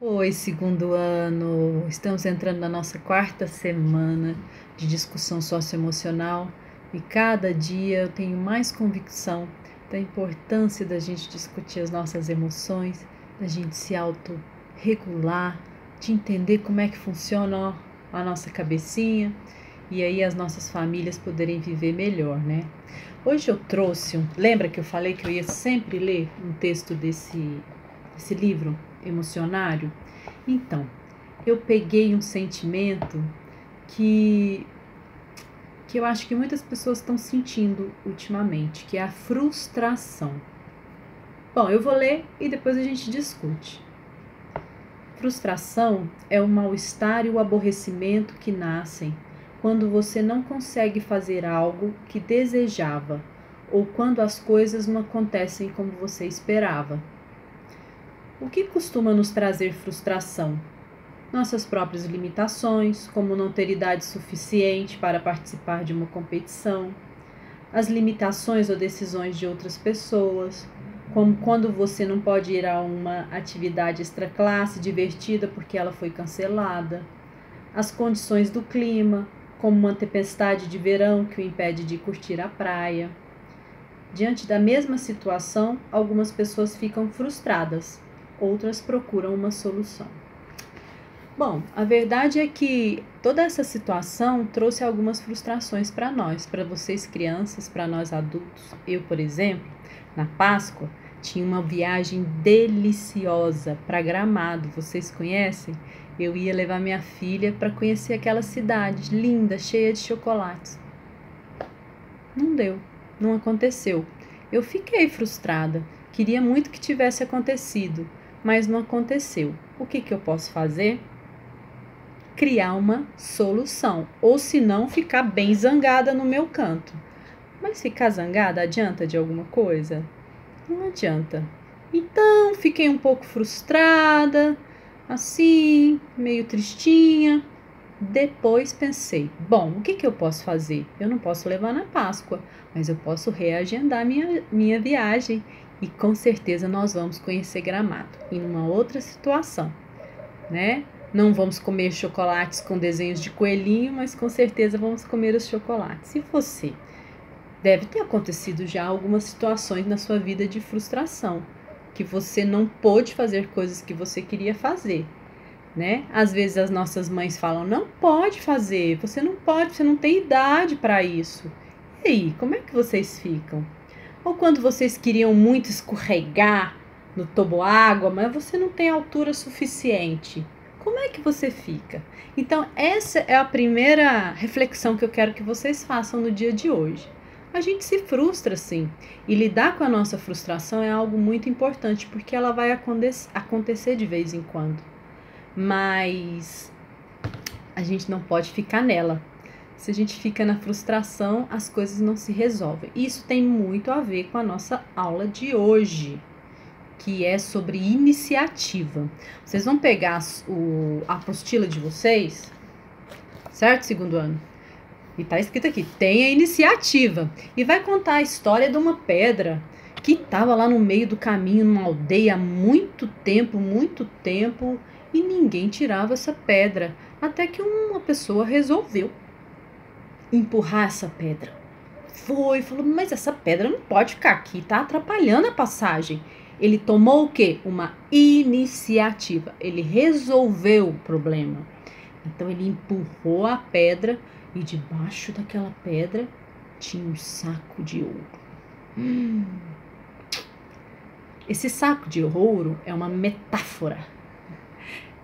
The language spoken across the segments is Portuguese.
Oi, segundo ano. Estamos entrando na nossa quarta semana de discussão socioemocional e cada dia eu tenho mais convicção da importância da gente discutir as nossas emoções, da gente se autorregular, de entender como é que funciona a nossa cabecinha e aí as nossas famílias poderem viver melhor, né? Hoje eu trouxe lembra que eu falei que eu ia sempre ler um texto desse livro emocionário? Então, eu peguei um sentimento que, que eu acho que muitas pessoas estão sentindo ultimamente, que é a frustração. Bom, eu vou ler e depois a gente discute. Frustração é o mal-estar e o aborrecimento que nascem quando você não consegue fazer algo que desejava ou quando as coisas não acontecem como você esperava. O que costuma nos trazer frustração? Nossas próprias limitações, como não ter idade suficiente para participar de uma competição, as limitações ou decisões de outras pessoas, como quando você não pode ir a uma atividade extraclasse divertida porque ela foi cancelada, as condições do clima, como uma tempestade de verão que o impede de curtir a praia. Diante da mesma situação, algumas pessoas ficam frustradas, outras procuram uma solução. Bom, a verdade é que toda essa situação trouxe algumas frustrações para nós, para vocês crianças, para nós adultos. Eu, por exemplo, na Páscoa, tinha uma viagem deliciosa para Gramado. Vocês conhecem? Eu ia levar minha filha para conhecer aquela cidade linda, cheia de chocolates. Não deu, não aconteceu. Eu fiquei frustrada, queria muito que tivesse acontecido, mas não aconteceu. O que eu posso fazer? Criar uma solução, ou se não, ficar bem zangada no meu canto. Mas ficar zangada adianta de alguma coisa? Não adianta. Então, fiquei um pouco frustrada, assim, meio tristinha. Depois pensei, bom, o que eu posso fazer? Eu não posso levar na Páscoa, mas eu posso reagendar minha viagem e com certeza nós vamos conhecer Gramado em uma outra situação, né? Não vamos comer chocolates com desenhos de coelhinho, mas com certeza vamos comer os chocolates. E você? Deve ter acontecido já algumas situações na sua vida de frustração, que você não pôde fazer coisas que você queria fazer, né? Às vezes as nossas mães falam, não pode fazer, você não pode, você não tem idade para isso. E aí, como é que vocês ficam? Ou quando vocês queriam muito escorregar no toboágua, mas você não tem altura suficiente. Como é que você fica? Então, essa é a primeira reflexão que eu quero que vocês façam no dia de hoje. A gente se frustra, sim, e lidar com a nossa frustração é algo muito importante, porque ela vai acontecer de vez em quando. Mas a gente não pode ficar nela. Se a gente fica na frustração, as coisas não se resolvem. Isso tem muito a ver com a nossa aula de hoje, que é sobre iniciativa. Vocês vão pegar a apostila de vocês, certo? Segundo ano. E tá escrito aqui, tenha iniciativa. E vai contar a história de uma pedra que estava lá no meio do caminho, numa aldeia há muito tempo, e ninguém tirava essa pedra. Até que uma pessoa resolveu empurrar essa pedra. Falou, mas essa pedra não pode ficar aqui, tá atrapalhando a passagem. Ele tomou o quê? Uma iniciativa. Ele resolveu o problema. Então ele empurrou a pedra e debaixo daquela pedra tinha um saco de ouro. Esse saco de ouro é uma metáfora.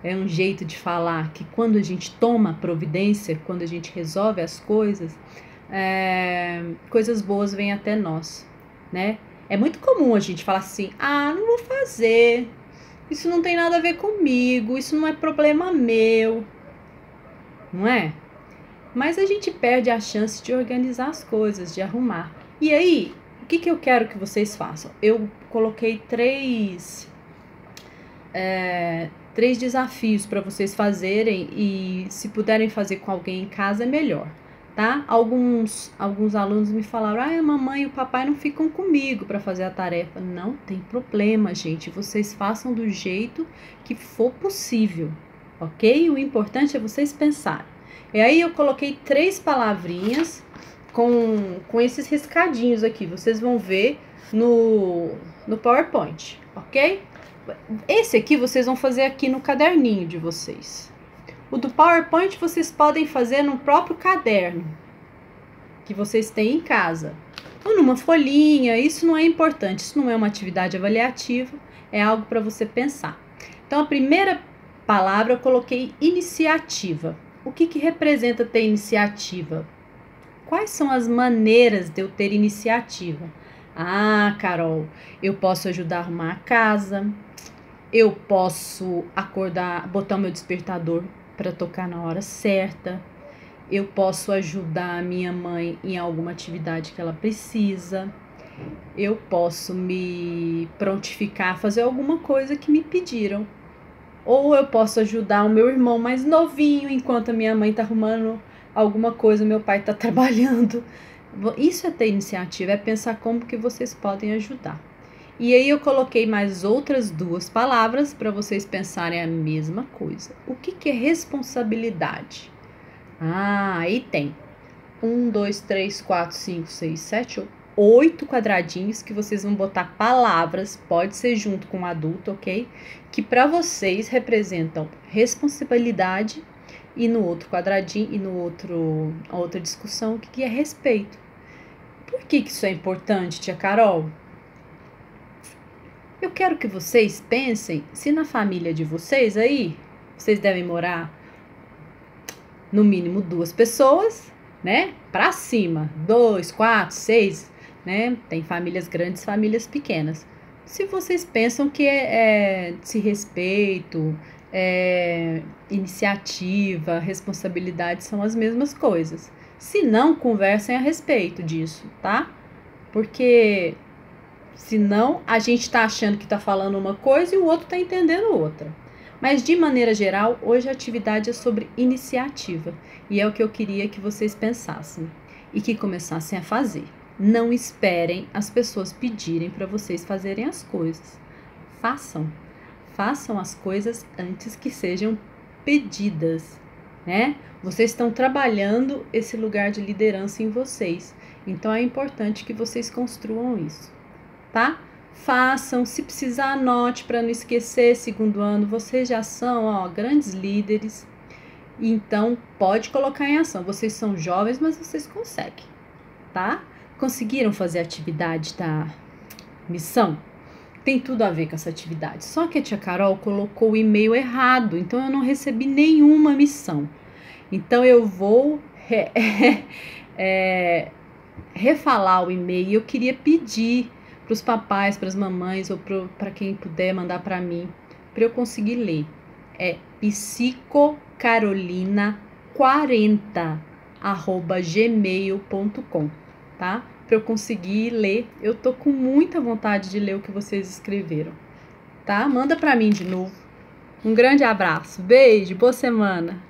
É um jeito de falar que quando a gente toma providência, quando a gente resolve as coisas, coisas boas vêm até nós, né? É muito comum a gente falar assim, não vou fazer, isso não tem nada a ver comigo, isso não é problema meu, não é? Mas a gente perde a chance de organizar as coisas, de arrumar. E aí, o que eu quero que vocês façam? Eu coloquei três desafios para vocês fazerem e se puderem fazer com alguém em casa é melhor. tá? Alguns alunos me falaram: a mamãe e o papai não ficam comigo para fazer a tarefa. Não tem problema, gente. Vocês façam do jeito que for possível, ok? O importante é vocês pensarem. E aí eu coloquei 3 palavrinhas com esses riscadinhos aqui. Vocês vão ver no PowerPoint, ok? Esse aqui vocês vão fazer aqui no caderninho de vocês. O do PowerPoint vocês podem fazer no próprio caderno que vocês têm em casa. Ou numa folhinha, isso não é importante, isso não é uma atividade avaliativa, é algo para você pensar. Então, a primeira palavra eu coloquei iniciativa. O que representa ter iniciativa? Quais são as maneiras de eu ter iniciativa? Ah, Carol, eu posso ajudar a arrumar a casa, eu posso acordar, botar o meu despertador para tocar na hora certa, eu posso ajudar a minha mãe em alguma atividade que ela precisa, eu posso me prontificar a fazer alguma coisa que me pediram, ou eu posso ajudar o meu irmão mais novinho enquanto a minha mãe está arrumando alguma coisa, meu pai está trabalhando. Isso é ter iniciativa, é pensar como que vocês podem ajudar. E aí eu coloquei mais outras 2 palavras para vocês pensarem a mesma coisa. O que é responsabilidade? Ah, aí tem 1, 2, 3, 4, 5, 6, 7, 8 quadradinhos que vocês vão botar palavras, pode ser junto com um adulto, ok? Que para vocês representam responsabilidade, e no outro quadradinho, e a outra discussão, o que é respeito. Por que isso é importante, tia Carol? Eu quero que vocês pensem, se na família de vocês aí, vocês devem morar no mínimo 2 pessoas, né? Para cima, 2, 4, 6, né? Tem famílias grandes, famílias pequenas. Se vocês pensam que se respeito, iniciativa, responsabilidade são as mesmas coisas. Se não, conversem a respeito disso, tá? Porque senão a gente tá achando que tá falando uma coisa e o outro tá entendendo outra. Mas de maneira geral, hoje a atividade é sobre iniciativa. E é o que eu queria que vocês pensassem e que começassem a fazer. Não esperem as pessoas pedirem para vocês fazerem as coisas. Façam as coisas antes que sejam pedidas, né? Vocês estão trabalhando esse lugar de liderança em vocês. Então é importante que vocês construam isso, tá? Façam, se precisar anote para não esquecer. Segundo ano, vocês já são grandes líderes. Então pode colocar em ação. Vocês são jovens, mas vocês conseguem, tá? Conseguiram fazer a atividade da missão? Tem tudo a ver com essa atividade. Só que a tia Carol colocou o e-mail errado, então eu não recebi nenhuma missão. Então eu vou refalar o e-mail. Eu queria pedir para os papais, para as mamães ou para quem puder mandar para mim, para eu conseguir ler. É psicocarolina40@gmail.com, tá? Para eu conseguir ler. Eu tô com muita vontade de ler o que vocês escreveram, tá? Manda para mim de novo. Um grande abraço, beijo, boa semana.